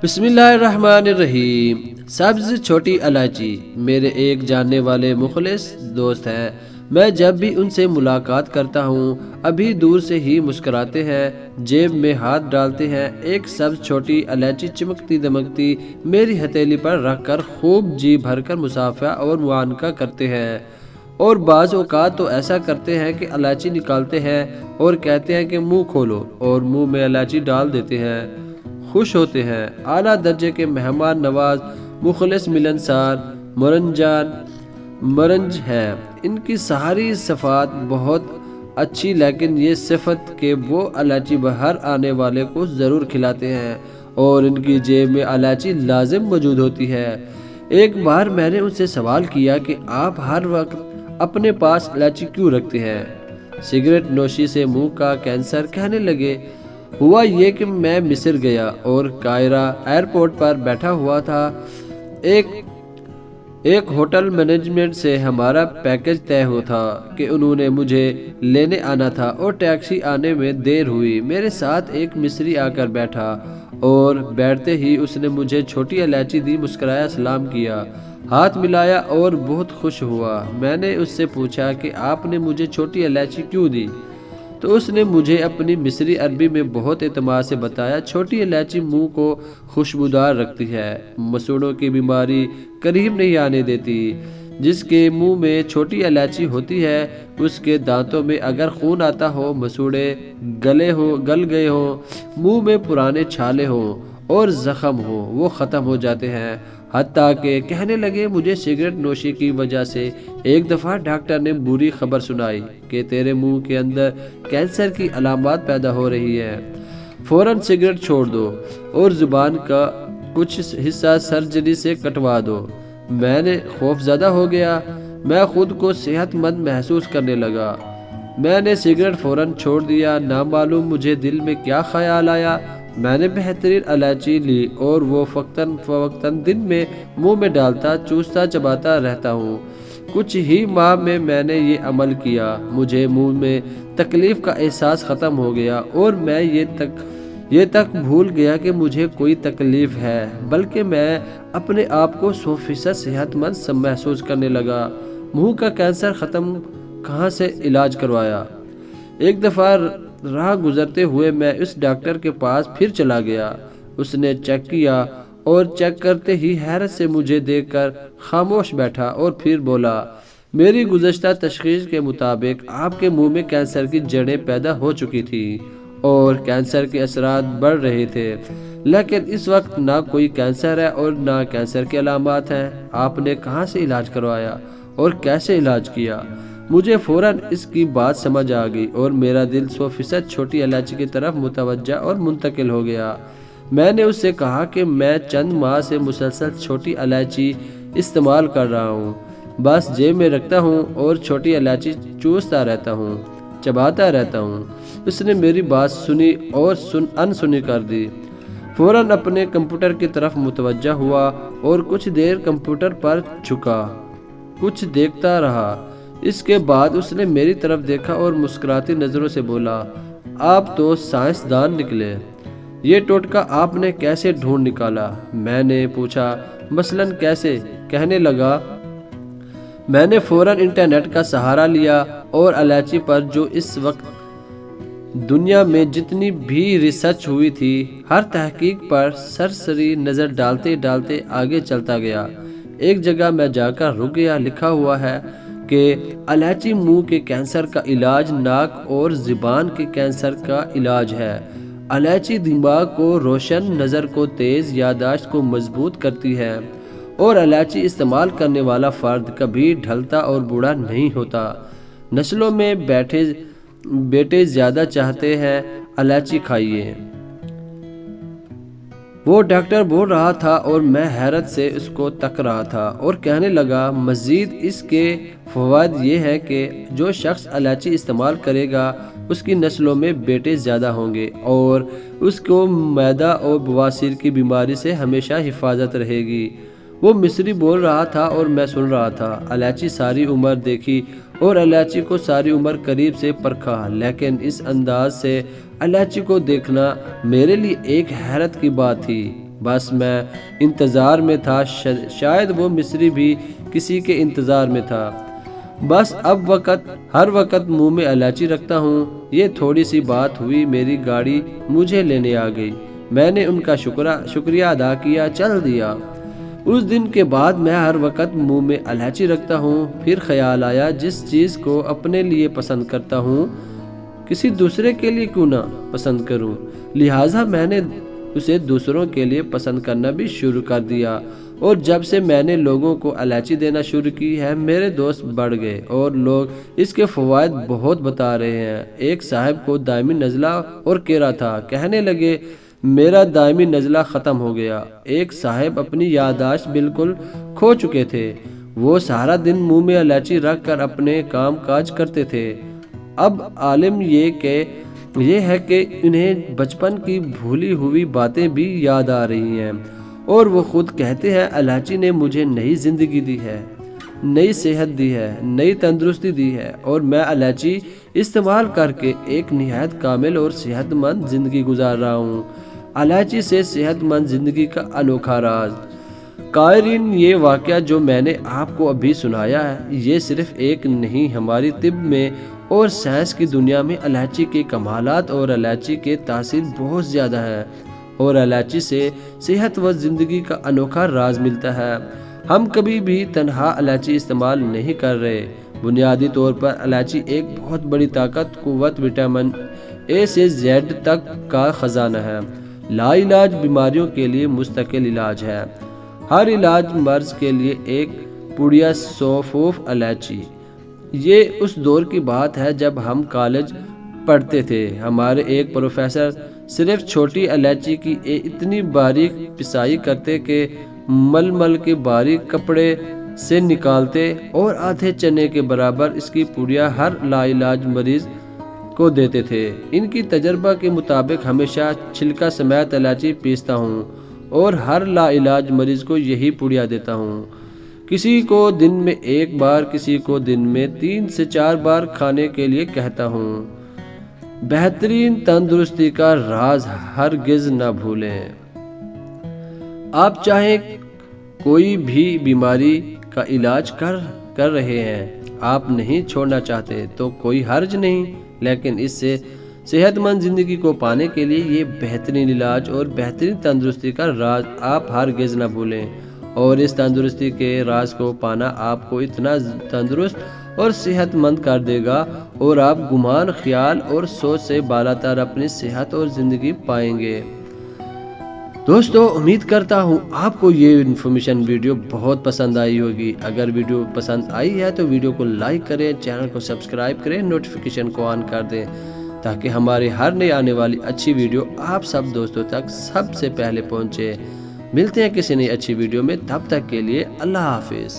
بسم اللہ الرحمن الرحیم۔ سبز چھوٹی الائچی میرے ایک جاننے والے مخلص دوست ہیں۔ میں جب بھی ان سے ملاقات کرتا ہوں ابھی دور سے ہی مسکراتے ہیں، جیب میں ہاتھ ڈالتے ہیں، ایک سبز چھوٹی الائچی چمکتی دمکتی میری ہتھیلی پر رکھ کر خوب جی بھر کر مصافحہ اور معانقہ کرتے ہیں، اور بعض اوقات تو ایسا کرتے ہیں کہ الائچی نکالتے ہیں اور کہتے ہیں کہ منہ کھولو، اور منہ میں الائچی ڈال دیتے ہیں، خوش ہوتے ہیں۔ اعلیٰ درجے کے مہمان نواز، مخلص، ملنسار، مرنج ہیں۔ ان کی ساری صفات بہت اچھی، لیکن یہ صفت کہ وہ الائچی باہر آنے والے کو ضرور کھلاتے ہیں اور ان کی جیب میں الائچی لازم موجود ہوتی ہے۔ ایک بار میں نے ان سے سوال کیا کہ آپ ہر وقت اپنے پاس الائچی کیوں رکھتے ہیں؟ سگریٹ نوشی سے منہ کا کینسر۔ کہنے لگے، ہوا یہ کہ میں مصر گیا اور قاہرہ ایئرپورٹ پر بیٹھا ہوا تھا۔ ایک ہوٹل مینجمنٹ سے ہمارا پیکج طے ہوا تھا کہ انہوں نے مجھے لینے آنا تھا، اور ٹیکسی آنے میں دیر ہوئی۔ میرے ساتھ ایک مصری آ کر بیٹھا اور بیٹھتے ہی اس نے مجھے چھوٹی الائچی دی، مسکرایا، سلام کیا، ہاتھ ملایا اور بہت خوش ہوا۔ میں نے اس سے پوچھا کہ آپ نے مجھے چھوٹی الائچی کیوں دی؟ تو اس نے مجھے اپنی مصری عربی میں بہت اعتماد سے بتایا، چھوٹی الائچی منہ کو خوشبودار رکھتی ہے، مسوڑوں کی بیماری قریب نہیں آنے دیتی۔ جس کے منہ میں چھوٹی الائچی ہوتی ہے اس کے دانتوں میں اگر خون آتا ہو، مسوڑے گل گئے ہوں، منہ میں پرانے چھالے ہوں اور زخم ہو، وہ ختم ہو جاتے ہیں۔ حتیٰ کہ کہنے لگے، مجھے سگریٹ نوشی کی وجہ سے ایک دفعہ ڈاکٹر نے بری خبر سنائی کہ تیرے منہ کے اندر کینسر کی علامات پیدا ہو رہی ہے، فوراً سگریٹ چھوڑ دو اور زبان کا کچھ حصہ سرجری سے کٹوا دو۔ میں نے خوف زدہ ہو گیا، میں خود کو صحت مند محسوس کرنے لگا۔ میں نے سگریٹ فوراً چھوڑ دیا۔ نامعلوم مجھے دل میں کیا خیال آیا، میں نے بہترین الائچی لی اور وہ وقتاً فوقتاً دن میں منہ میں ڈالتا، چوستا، چباتا رہتا ہوں۔ کچھ ہی ماہ میں میں نے یہ عمل کیا، مجھے منہ میں تکلیف کا احساس ختم ہو گیا اور میں یہ تک بھول گیا کہ مجھے کوئی تکلیف ہے، بلکہ میں اپنے آپ کو 100% صحت مند محسوس کرنے لگا۔ منہ کا کینسر ختم کہاں سے علاج کروایا؟ ایک دفعہ راہ گزرتے ہوئے میں اس ڈاکٹر کے پاس پھر چلا گیا۔ اس نے چیک کیا اور چیک کرتے ہی حیرت سے مجھے دیکھ کر خاموش بیٹھا اور پھر بولا، میری گزشتہ تشخیص کے مطابق آپ کے منہ میں کینسر کی جڑیں پیدا ہو چکی تھیں اور کینسر کے اثرات بڑھ رہے تھے، لیکن اس وقت نہ کوئی کینسر ہے اور نہ کینسر کی علامات ہیں۔ آپ نے کہاں سے علاج کروایا اور کیسے علاج کیا؟ مجھے فوراً اس کی بات سمجھ آ گئی اور میرا دل 100% چھوٹی الائچی کی طرف متوجہ اور منتقل ہو گیا۔ میں نے اس سے کہا کہ میں چند ماہ سے مسلسل چھوٹی الائچی استعمال کر رہا ہوں، بس جیب میں رکھتا ہوں اور چھوٹی الائچی چوستا رہتا ہوں، چباتا رہتا ہوں۔ اس نے میری بات سنی اور انسنی کر دی، فوراً اپنے کمپیوٹر کی طرف متوجہ ہوا اور کچھ دیر کمپیوٹر پر جھکا، کچھ دیکھتا رہا۔ اس کے بعد اس نے میری طرف دیکھا اور مسکراتی نظروں سے بولا، آپ تو سائنسدان نکلے، یہ ٹوٹکا آپ نے کیسے ڈھونڈ نکالا؟ میں نے پوچھا، مثلاً کیسے؟ کہنے لگا، میں نے فوراً انٹرنیٹ کا سہارا لیا اور الائچی پر جو اس وقت دنیا میں جتنی بھی ریسرچ ہوئی تھی، ہر تحقیق پر سرسری نظر ڈالتے ڈالتے آگے چلتا گیا۔ ایک جگہ میں جا کر رک گیا، لکھا ہوا ہے کہ الائچی منہ کے کینسر کا علاج، ناک اور زبان کے کینسر کا علاج ہے۔ الائچی دماغ کو روشن، نظر کو تیز، یادداشت کو مضبوط کرتی ہے، اور الائچی استعمال کرنے والا فرد کبھی ڈھلتا اور بوڑھا نہیں ہوتا۔ نسلوں میں بیٹے زیادہ چاہتے ہیں، الائچی کھائیے، وہ ڈاکٹر بول رہا تھا اور میں حیرت سے اس کو تک رہا تھا اور کہنے لگا، مزید اس کے فوائد یہ ہے کہ جو شخص الائچی استعمال کرے گا اس کی نسلوں میں بیٹے زیادہ ہوں گے اور اس کو معدہ اور بواسیر کی بیماری سے ہمیشہ حفاظت رہے گی۔ وہ مصری بول رہا تھا اور میں سن رہا تھا۔ الائچی ساری عمر دیکھی اور الائچی کو ساری عمر قریب سے پرکھا، لیکن اس انداز سے الائچی کو دیکھنا میرے لیے ایک حیرت کی بات تھی۔ بس میں انتظار میں تھا، شاید وہ مصری بھی کسی کے انتظار میں تھا۔ بس اب ہر وقت منہ میں الائچی رکھتا ہوں۔ یہ تھوڑی سی بات ہوئی، میری گاڑی مجھے لینے آ گئی۔ میں نے ان کا شکریہ ادا کیا، چل دیا۔ اس دن کے بعد میں ہر وقت منہ میں الائچی رکھتا ہوں۔ پھر خیال آیا، جس چیز کو اپنے لیے پسند کرتا ہوں کسی دوسرے کے لیے کیوں نہ پسند کروں، لہٰذا میں نے اسے دوسروں کے لیے پسند کرنا بھی شروع کر دیا۔ اور جب سے میں نے لوگوں کو الائچی دینا شروع کی ہے، میرے دوست بڑھ گئے اور لوگ اس کے فوائد بہت بتا رہے ہیں۔ ایک صاحب کو دائمی نزلہ اور کیرا تھا، کہنے لگے میرا دائمی نزلہ ختم ہو گیا۔ ایک صاحب اپنی یادداشت بالکل کھو چکے تھے، وہ سارا دن منہ میں الائچی رکھ کر اپنے کام کاج کرتے تھے۔ اب عالم یہ ہے کہ انہیں بچپن کی بھولی ہوئی باتیں بھی یاد آ رہی ہیں، اور وہ خود کہتے ہیں الائچی نے مجھے نئی زندگی دی ہے، نئی صحت دی ہے، نئی تندرستی دی ہے، اور میں الائچی استعمال کر کے ایک نہایت کامل اور صحت مند زندگی گزار رہا ہوں۔ الائچی سے صحت مند زندگی کا انوکھا راز۔ قائرین، یہ واقعہ جو میں نے آپ کو ابھی سنایا ہے، یہ صرف ایک نہیں، ہماری طب میں اور سائنس کی دنیا میں الائچی کے کمالات اور الائچی کے تاثیر بہت زیادہ ہے، اور الائچی سے صحت و زندگی کا انوکھا راز ملتا ہے۔ ہم کبھی بھی تنہا الائچی استعمال نہیں کر رہے۔ بنیادی طور پر الائچی ایک بہت بڑی طاقت، قوت، وٹامن اے سے زیڈ تک کا خزانہ ہے۔ لا علاج بیماریوں کے لیے مستقل علاج ہے۔ ہر علاج مرض کے لیے ایک پوڑیا سوفوف الائچی۔ یہ اس دور کی بات ہے جب ہم کالج پڑھتے تھے۔ ہمارے ایک پروفیسر صرف چھوٹی الائچی کی اتنی باریک پسائی کرتے کہ مل کے باریک کپڑے سے نکالتے، اور آدھے چنے کے برابر اس کی پوڑیا ہر لا علاج مریض کو دیتے تھے۔ ان کی تجربہ کے مطابق ہمیشہ چھلکا سمیت الائچی پیستا ہوں اور ہر لا علاج مریض کو یہی پوڑیا دیتا ہوں۔ کسی کو دن میں 1 بار، کسی کو دن میں 3 سے 4 بار کھانے کے لیے کہتا ہوں۔ بہترین تندرستی کا راز ہرگز نہ بھولیں۔ آپ چاہے کوئی بھی بیماری کا علاج کر رہے ہیں، آپ نہیں چھوڑنا چاہتے تو کوئی حرج نہیں، لیکن اس سے صحت مند زندگی کو پانے کے لیے یہ بہترین علاج اور بہترین تندرستی کا راز آپ ہرگز نہ بھولیں، اور اس تندرستی کے راز کو پانا آپ کو اتنا تندرست اور صحت مند کر دے گا، اور آپ گمان، خیال اور سوچ سے بالاتر اپنی صحت اور زندگی پائیں گے۔ دوستو، امید کرتا ہوں آپ کو یہ انفارمیشن ویڈیو بہت پسند آئی ہوگی۔ اگر ویڈیو پسند آئی ہے تو ویڈیو کو لائک کریں، چینل کو سبسکرائب کریں، نوٹیفیکیشن کو آن کر دیں، تاکہ ہماری ہر نئی آنے والی اچھی ویڈیو آپ سب دوستوں تک سب سے پہلے پہنچے۔ ملتے ہیں کسی نئی اچھی ویڈیو میں، تب تک کے لیے اللہ حافظ۔